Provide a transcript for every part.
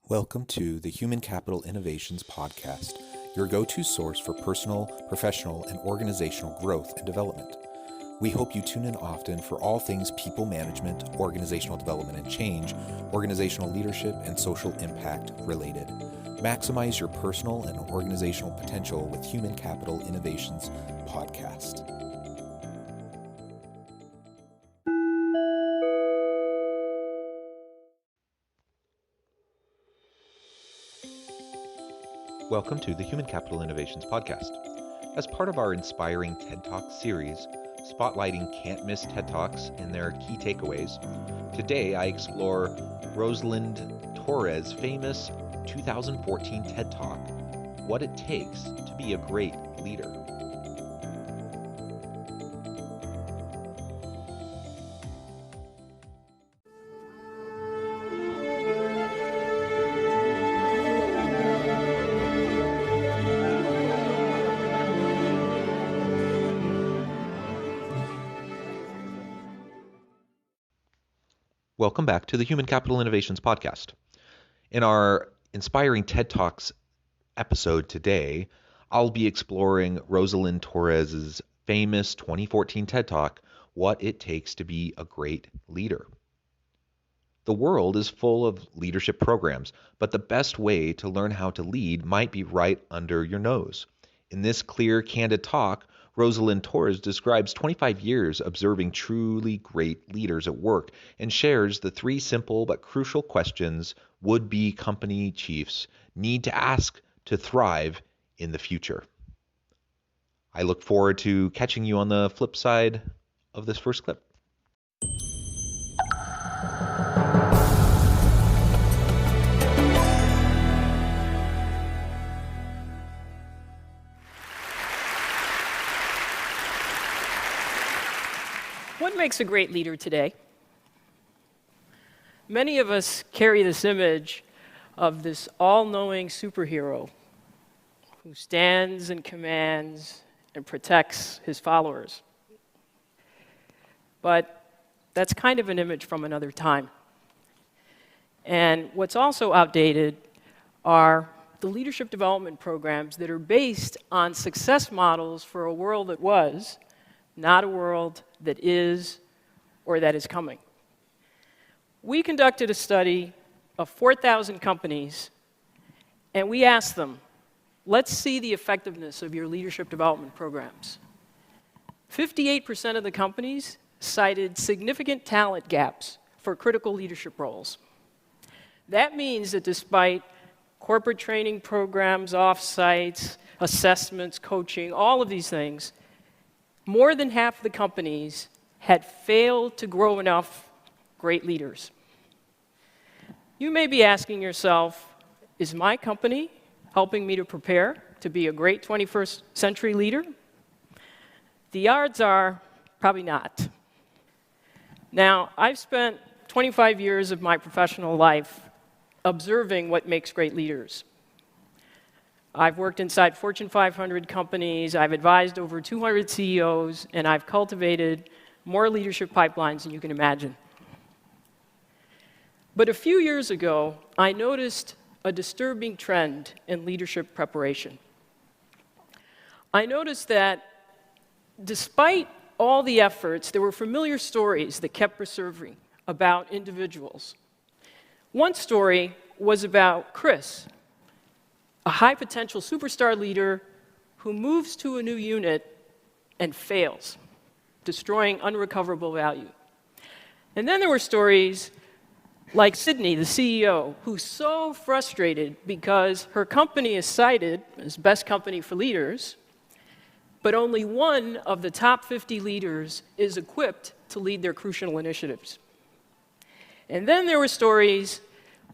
Welcome to the Human Capital Innovations Podcast, your go-to source for personal, professional, and organizational growth and development. We hope you tune in often for all things people management, organizational development and change, organizational leadership, and social impact related. Maximize your personal and organizational potential with Human Capital Innovations Podcast. Welcome to the Human Capital Innovations Podcast. As part of our inspiring TED Talk series, spotlighting can't-miss TED Talks and their key takeaways, today I explore Roselinde Torres' famous 2014 TED Talk, What It Takes to Be a Great Leader. Welcome back to the Human Capital Innovations Podcast. In our Inspiring TED Talks episode today, I'll be exploring Roselinde Torres' famous 2014 TED Talk, What It Takes to Be a Great Leader. The world is full of leadership programs, but the best way to learn how to lead might be right under your nose. In this clear, candid talk, Roselinde Torres describes 25 years observing truly great leaders at work and shares the three simple but crucial questions would-be company chiefs need to ask to thrive in the future. I look forward to catching you on the flip side of this first clip. What makes a great leader today? Many of us carry this image of this all-knowing superhero who stands and commands and protects his followers. But that's kind of an image from another time. And what's also outdated are the leadership development programs that are based on success models for a world that was, not a world that is or that is coming. We conducted a study of 4,000 companies, and we asked them, let's see the effectiveness of your leadership development programs. 58% of the companies cited significant talent gaps for critical leadership roles. That means that despite corporate training programs, offsites, assessments, coaching, all of these things, more than half of the companies had failed to grow enough great leaders. You may be asking yourself, is my company helping me to prepare to be a great 21st century leader? The odds are probably not. Now, I've spent 25 years of my professional life observing what makes great leaders. I've worked inside Fortune 500 companies, I've advised over 200 CEOs, and I've cultivated more leadership pipelines than you can imagine. But a few years ago, I noticed a disturbing trend in leadership preparation. I noticed that despite all the efforts, there were familiar stories that kept resurfacing about individuals. One story was about Chris, a high-potential superstar leader who moves to a new unit and fails, destroying unrecoverable value. And then there were stories like Sydney, the CEO, who's so frustrated because her company is cited as best company for leaders, but only one of the top 50 leaders is equipped to lead their crucial initiatives. And then there were stories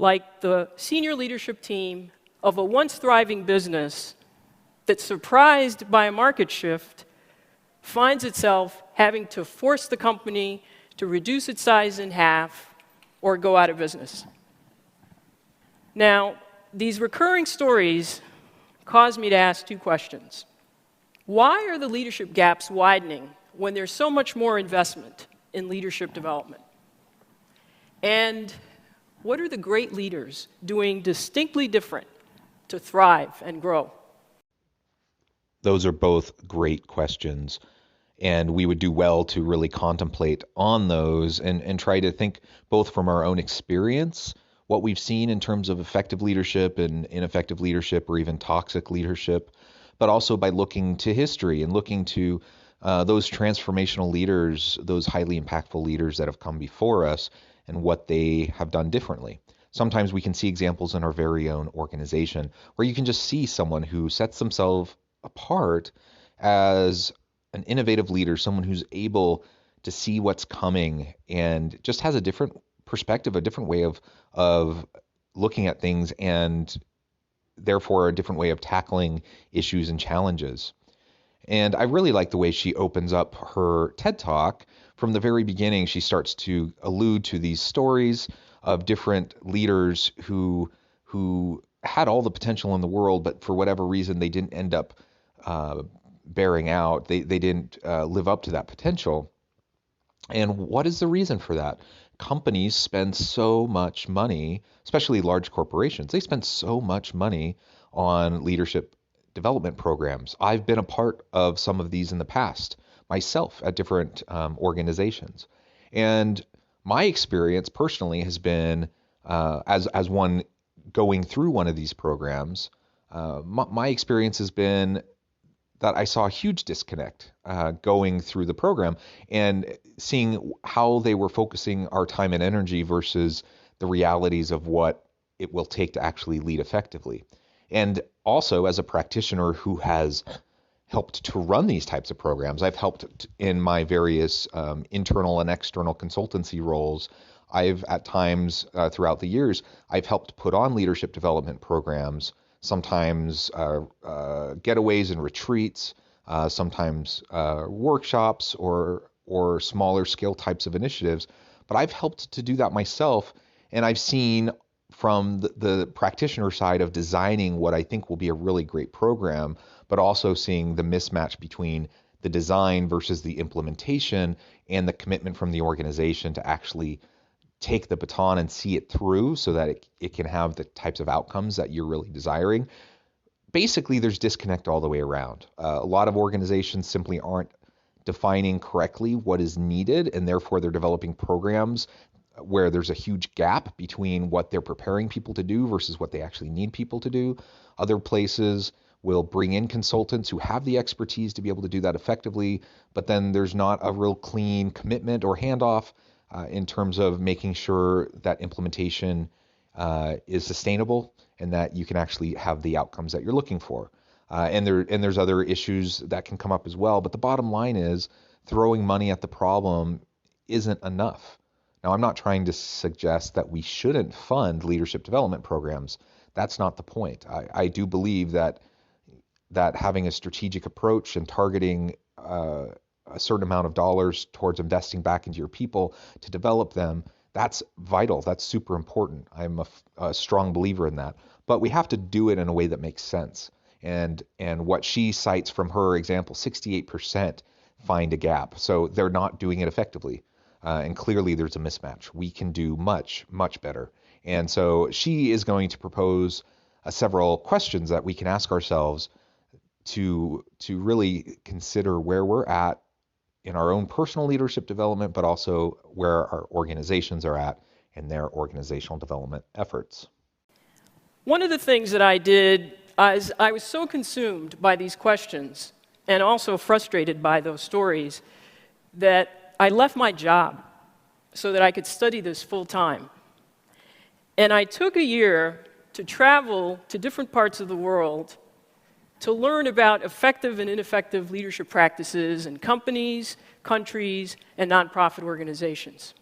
like the senior leadership team of a once thriving business that, surprised by a market shift, finds itself having to force the company to reduce its size in half or go out of business. Now, these recurring stories cause me to ask two questions. Why are the leadership gaps widening when there's so much more investment in leadership development? And What are the great leaders doing distinctly different to thrive and grow? Those are both great questions. And we would do well to really contemplate on those and try to think both from our own experience, what we've seen in terms of effective leadership and ineffective leadership or even toxic leadership, but also by looking to history and looking to those transformational leaders, those highly impactful leaders that have come before us and what they have done differently. Sometimes we can see examples in our very own organization where you can just see someone who sets themselves apart as an innovative leader, someone who's able to see what's coming and just has a different perspective, a different way of looking at things, and therefore a different way of tackling issues and challenges. And I really like the way she opens up her TED Talk. From the very beginning, she starts to allude to these stories of different leaders who had all the potential in the world, but for whatever reason, they didn't end up bearing out. They didn't live up to that potential. And what is the reason for that? Companies spend so much money, especially large corporations. They spend so much money on leadership development programs. I've been a part of some of these in the past myself at different organizations. And my experience personally has been, as one going through one of these programs, my experience has been that I saw a huge disconnect going through the program and seeing how they were focusing our time and energy versus the realities of what it will take to actually lead effectively. And also, as a practitioner who has helped to run these types of programs, I've helped in my various internal and external consultancy roles. I've at times throughout the years, I've helped put on leadership development programs, sometimes getaways and retreats, sometimes workshops or smaller scale types of initiatives. But I've helped to do that myself, and I've seen from the practitioner side of designing what I think will be a really great program, but also seeing the mismatch between the design versus the implementation and the commitment from the organization to actually take the baton and see it through so that it can have the types of outcomes that you're really desiring. Basically, there's disconnect all the way around. A lot of organizations simply aren't defining correctly what is needed, and therefore they're developing programs where there's a huge gap between what they're preparing people to do versus what they actually need people to do. Other places will bring in consultants who have the expertise to be able to do that effectively, but then there's not a real clean commitment or handoff in terms of making sure that implementation is sustainable and that you can actually have the outcomes that you're looking for. And there's other issues that can come up as well. But the bottom line is throwing money at the problem isn't enough. Now, I'm not trying to suggest that we shouldn't fund leadership development programs. That's not the point. I do believe that having a strategic approach and targeting a certain amount of dollars towards investing back into your people to develop them, that's vital. That's super important. I'm a strong believer in that. But we have to do it in a way that makes sense. And what she cites from her example, 68% find a gap. So they're not doing it effectively. And clearly there's a mismatch. We can do much, much better. And so she is going to propose several questions that we can ask ourselves to really consider where we're at in our own personal leadership development, but also where our organizations are at in their organizational development efforts. One of the things that I did is I was so consumed by these questions and also frustrated by those stories that I left my job so that I could study this full time. And I took a year to travel to different parts of the world to learn about effective and ineffective leadership practices in companies, countries, and nonprofit organizations.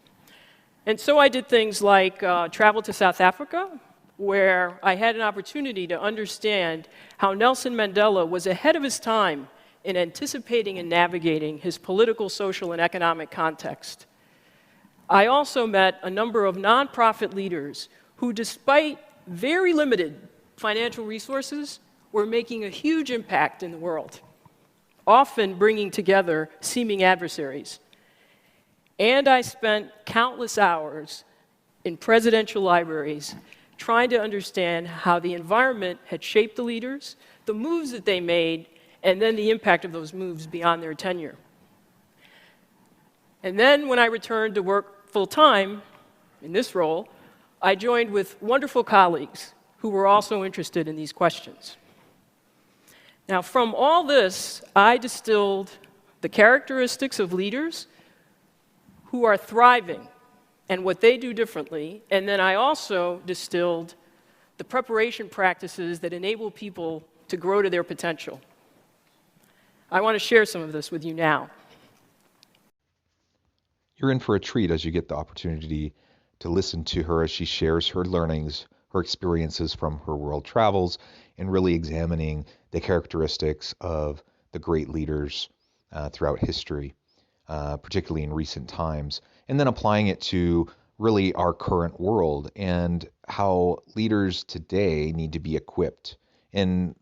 And so I did things like travel to South Africa, where I had an opportunity to understand how Nelson Mandela was ahead of his time in anticipating and navigating his political, social, and economic context. I also met a number of nonprofit leaders who, despite very limited financial resources, were making a huge impact in the world, often bringing together seeming adversaries. And I spent countless hours in presidential libraries, trying to understand how the environment had shaped the leaders, the moves that they made, and then the impact of those moves beyond their tenure. And then when I returned to work full-time in this role, I joined with wonderful colleagues who were also interested in these questions. Now, from all this, I distilled the characteristics of leaders who are thriving and what they do differently, and then I also distilled the preparation practices that enable people to grow to their potential. I want to share some of this with you now. You're in for a treat as you get the opportunity to listen to her as she shares her learnings, her experiences from her world travels, and really examining the characteristics of the great leaders throughout history, particularly in recent times, and then applying it to really our current world and how leaders today need to be equipped in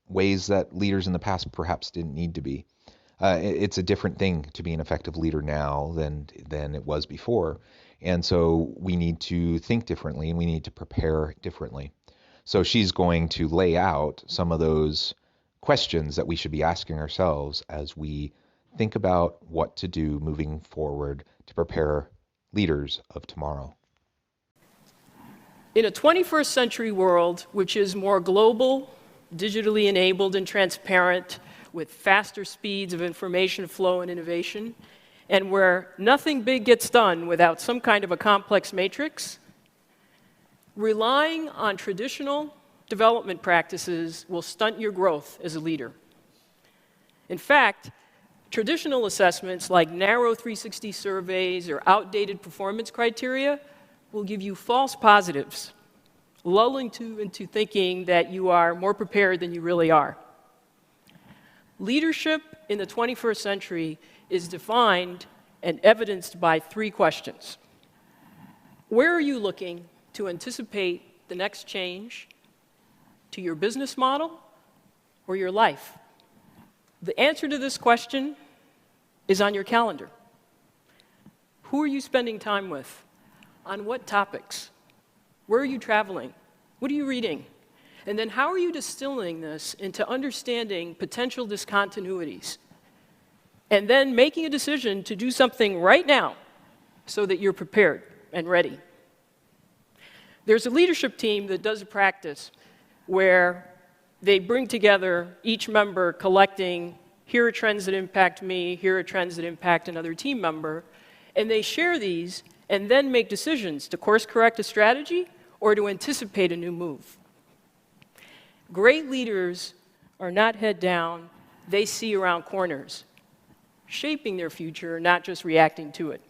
ways that leaders in the past perhaps didn't need to be. It's a different thing to be an effective leader now than it was before. And so we need to think differently and we need to prepare differently. So she's going to lay out some of those questions that we should be asking ourselves as we think about what to do moving forward to prepare leaders of tomorrow. In a 21st century world, which is more global, digitally enabled and transparent, with faster speeds of information flow and innovation, and where nothing big gets done without some kind of a complex matrix, relying on traditional development practices will stunt your growth as a leader. In fact, traditional assessments like narrow 360 surveys or outdated performance criteria will give you false positives, lulling you into thinking that you are more prepared than you really are. Leadership in the 21st century is defined and evidenced by three questions. Where are you looking to anticipate the next change to your business model or your life? The answer to this question is on your calendar. Who are you spending time with? On what topics? Where are you traveling? What are you reading? And then how are you distilling this into understanding potential discontinuities? And then making a decision to do something right now so that you're prepared and ready. There's a leadership team that does a practice where they bring together each member collecting, here are trends that impact me, here are trends that impact another team member, and they share these and then make decisions to course correct a strategy or to anticipate a new move. Great leaders are not head down, they see around corners, shaping their future, not just reacting to it.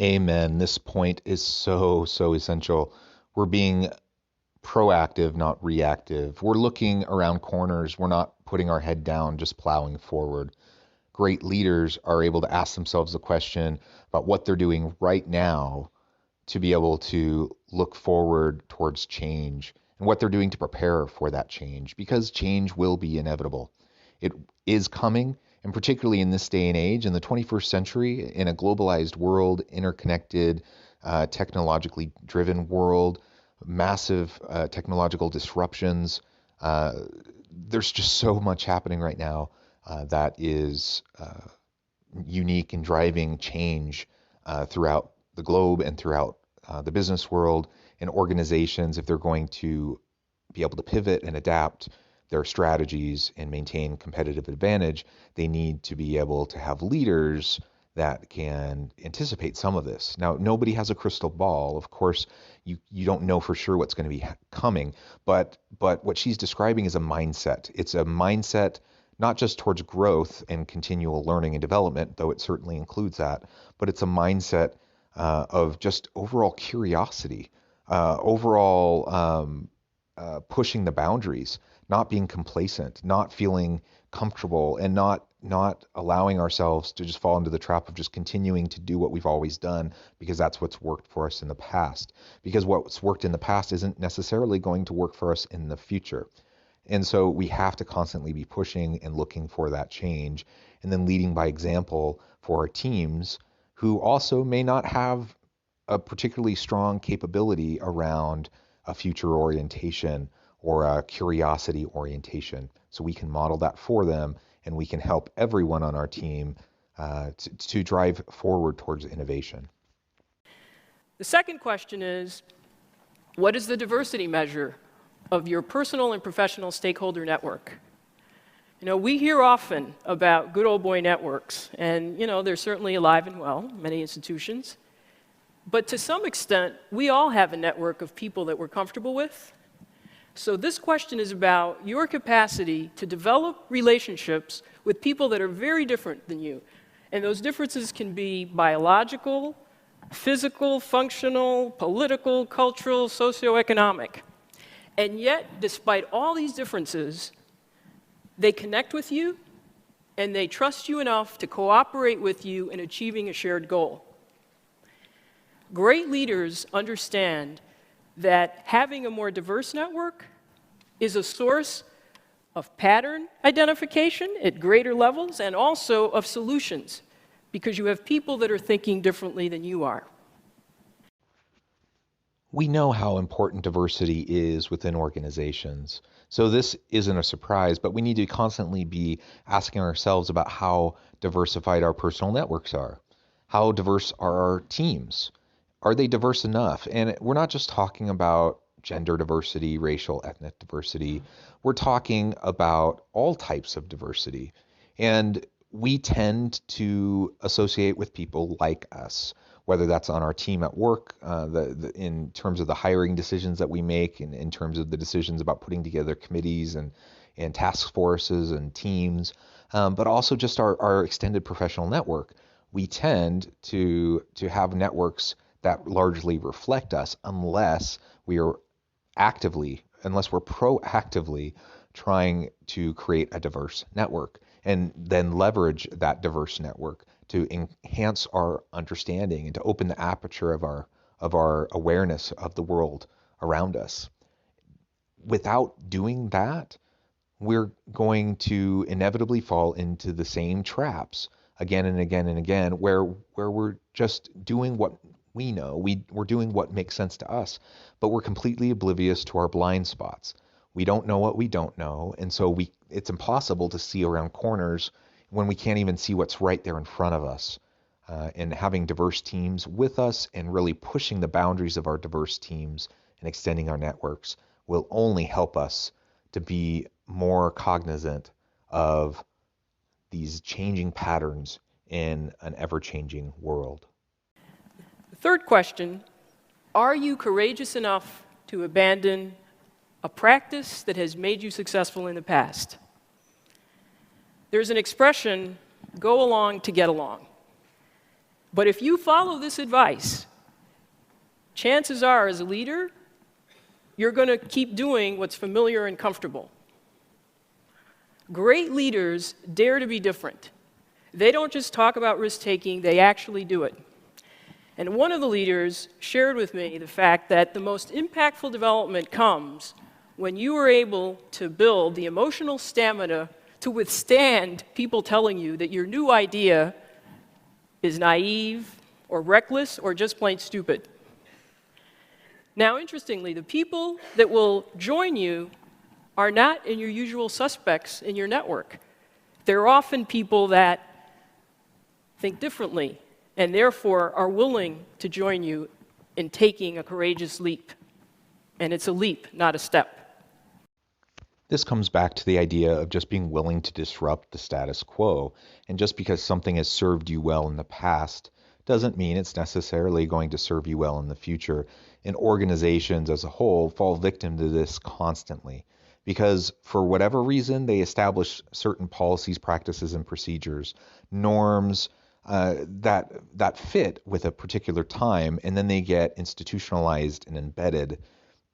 Amen. This point is so essential. We're being proactive, not reactive. We're looking around corners. We're not putting our head down, just plowing forward. Great leaders are able to ask themselves the question about what they're doing right now to be able to look forward towards change and what they're doing to prepare for that change, because change will be inevitable. It is coming, and particularly in this day and age, in the 21st century, in a globalized world, interconnected, technologically driven world, massive technological disruptions. There's just so much happening right now that is unique and driving change throughout the globe and throughout the business world, and organizations, if they're going to be able to pivot and adapt their strategies and maintain competitive advantage, they need to be able to have leaders that can anticipate some of this. Now, nobody has a crystal ball. Of course, you don't know for sure what's going to be coming, but what she's describing is a mindset. It's a mindset not just towards growth and continual learning and development, though it certainly includes that, but it's a mindset of just overall curiosity, overall pushing the boundaries, not being complacent, not feeling comfortable, and not not allowing ourselves to just fall into the trap of just continuing to do what we've always done because that's what's worked for us in the past. Because what's worked in the past isn't necessarily going to work for us in the future. And so we have to constantly be pushing and looking for that change and then leading by example for our teams who also may not have a particularly strong capability around a future orientation or a curiosity orientation. So we can model that for them and we can help everyone on our team to drive forward towards innovation. The second question is, what is the diversity measure of your personal and professional stakeholder network? We hear often about good old boy networks, and, they're certainly alive and well, many institutions. But to some extent, we all have a network of people that we're comfortable with. So this question is about your capacity to develop relationships with people that are very different than you. And those differences can be biological, physical, functional, political, cultural, socioeconomic. And yet, despite all these differences, they connect with you and they trust you enough to cooperate with you in achieving a shared goal. Great leaders understand that having a more diverse network is a source of pattern identification at greater levels and also of solutions, because you have people that are thinking differently than you are. We know how important diversity is within organizations. So this isn't a surprise, but we need to constantly be asking ourselves about how diversified our personal networks are. How diverse are our teams? Are they diverse enough? And we're not just talking about gender diversity, racial, ethnic diversity. We're talking about all types of diversity. And we tend to associate with people like us, whether that's on our team at work, in terms of the hiring decisions that we make, and in terms of the decisions about putting together committees and task forces and teams, but also just our extended professional network. We tend to have networks that largely reflect us unless we're proactively trying to create a diverse network and then leverage that diverse network to enhance our understanding and to open the aperture of our awareness of the world around us. Without doing that, we're going to inevitably fall into the same traps again and again and again, where we're just doing what we know. We're doing what makes sense to us, but we're completely oblivious to our blind spots. We don't know what we don't know, and so it's impossible to see around corners when we can't even see what's right there in front of us. And having diverse teams with us and really pushing the boundaries of our diverse teams and extending our networks will only help us to be more cognizant of these changing patterns in an ever-changing world. The third question, are you courageous enough to abandon a practice that has made you successful in the past? There's an expression, go along to get along. But if you follow this advice, chances are, as a leader, you're going to keep doing what's familiar and comfortable. Great leaders dare to be different. They don't just talk about risk-taking, they actually do it. And one of the leaders shared with me the fact that the most impactful development comes when you are able to build the emotional stamina to withstand people telling you that your new idea is naive or reckless or just plain stupid. Now, interestingly, the people that will join you are not in your usual suspects in your network. They're often people that think differently and therefore are willing to join you in taking a courageous leap. And it's a leap, not a step. This comes back to the idea of just being willing to disrupt the status quo. And just because something has served you well in the past doesn't mean it's necessarily going to serve you well in the future. And organizations as a whole fall victim to this constantly, because for whatever reason, they establish certain policies, practices, and procedures, norms that fit with a particular time, and then they get institutionalized and embedded.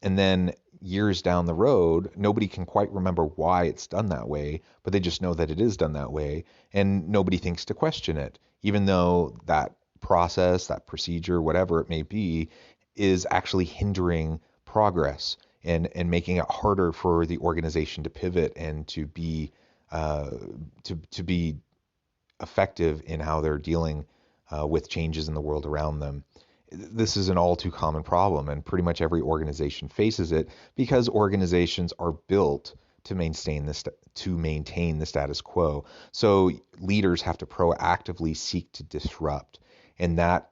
And then years down the road, nobody can quite remember why it's done that way, but they just know that it is done that way, and nobody thinks to question it, even though that process, that procedure, whatever it may be, is actually hindering progress and making it harder for the organization to pivot and to be to be effective in how they're dealing with changes in the world around them. This is an all too common problem, and pretty much every organization faces it because organizations are built to maintain the status quo. So leaders have to proactively seek to disrupt, and that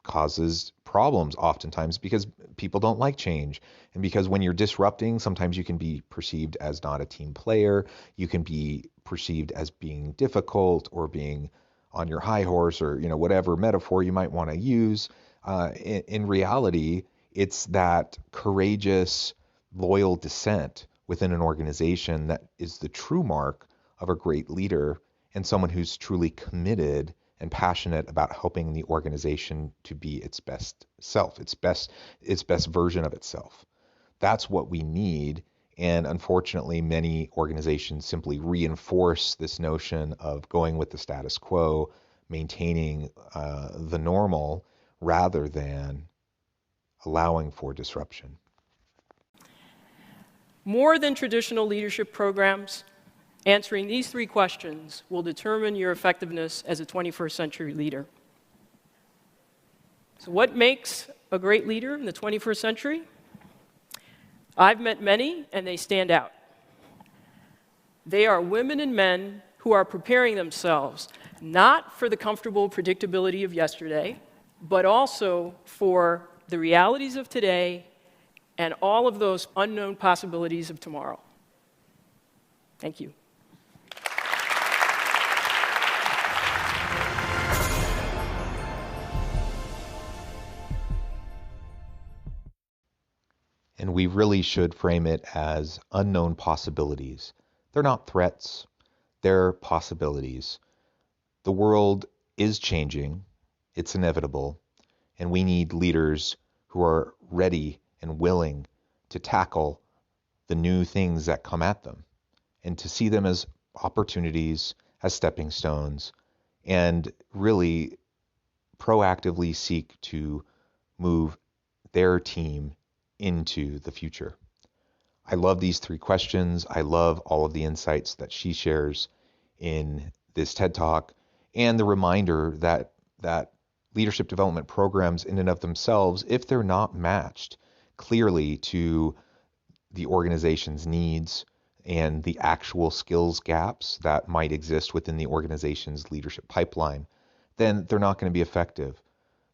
causes problems oftentimes because people don't like change. And because when you're disrupting, sometimes you can be perceived as not a team player, you can be perceived as being difficult or being on your high horse, or whatever metaphor you might want to use. In reality, it's that courageous, loyal dissent within an organization that is the true mark of a great leader and someone who's truly committed and passionate about helping the organization to be its best self, its best version of itself. That's what we need. And unfortunately, many organizations simply reinforce this notion of going with the status quo, maintaining the normal, rather than allowing for disruption. More than traditional leadership programs, answering these 3 questions will determine your effectiveness as a 21st century leader. So what makes a great leader in the 21st century? I've met many, and they stand out. They are women and men who are preparing themselves not for the comfortable predictability of yesterday, but also for the realities of today and all of those unknown possibilities of tomorrow. Thank you. And we really should frame it as unknown possibilities. They're not threats, they're possibilities. The world is changing, it's inevitable, and we need leaders who are ready and willing to tackle the new things that come at them and to see them as opportunities, as stepping stones, and really proactively seek to move their team into the future. I love these 3 questions. I love all of the insights that she shares in this TED Talk, and the reminder that leadership development programs in and of themselves, if they're not matched clearly to the organization's needs and the actual skills gaps that might exist within the organization's leadership pipeline, then they're not going to be effective.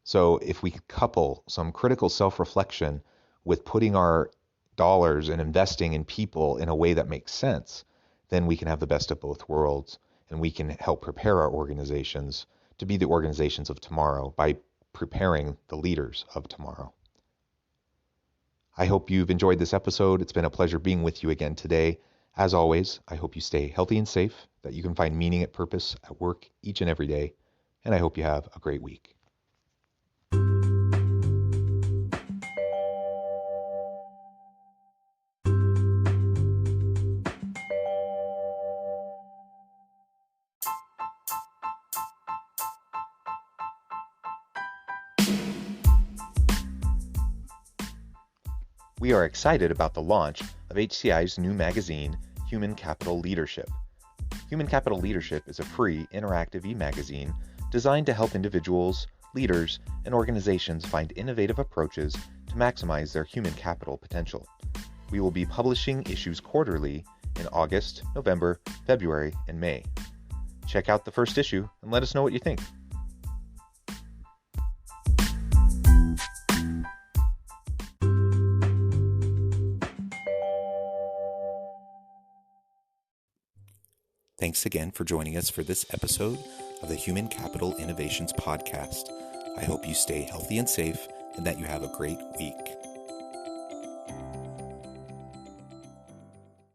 So if we couple some critical self-reflection with putting our dollars and investing in people in a way that makes sense, then we can have the best of both worlds, and we can help prepare our organizations to be the organizations of tomorrow by preparing the leaders of tomorrow. I hope you've enjoyed this episode. It's been a pleasure being with you again today. As always, I hope you stay healthy and safe, that you can find meaning at purpose at work each and every day, and I hope you have a great week. We are excited about the launch of HCI's new magazine, Human Capital Leadership. Human Capital Leadership is a free, interactive e-magazine designed to help individuals, leaders, and organizations find innovative approaches to maximize their human capital potential. We will be publishing issues quarterly in August, November, February, and May. Check out the first issue and let us know what you think. Thanks again for joining us for this episode of the Human Capital Innovations Podcast. I hope you stay healthy and safe and that you have a great week.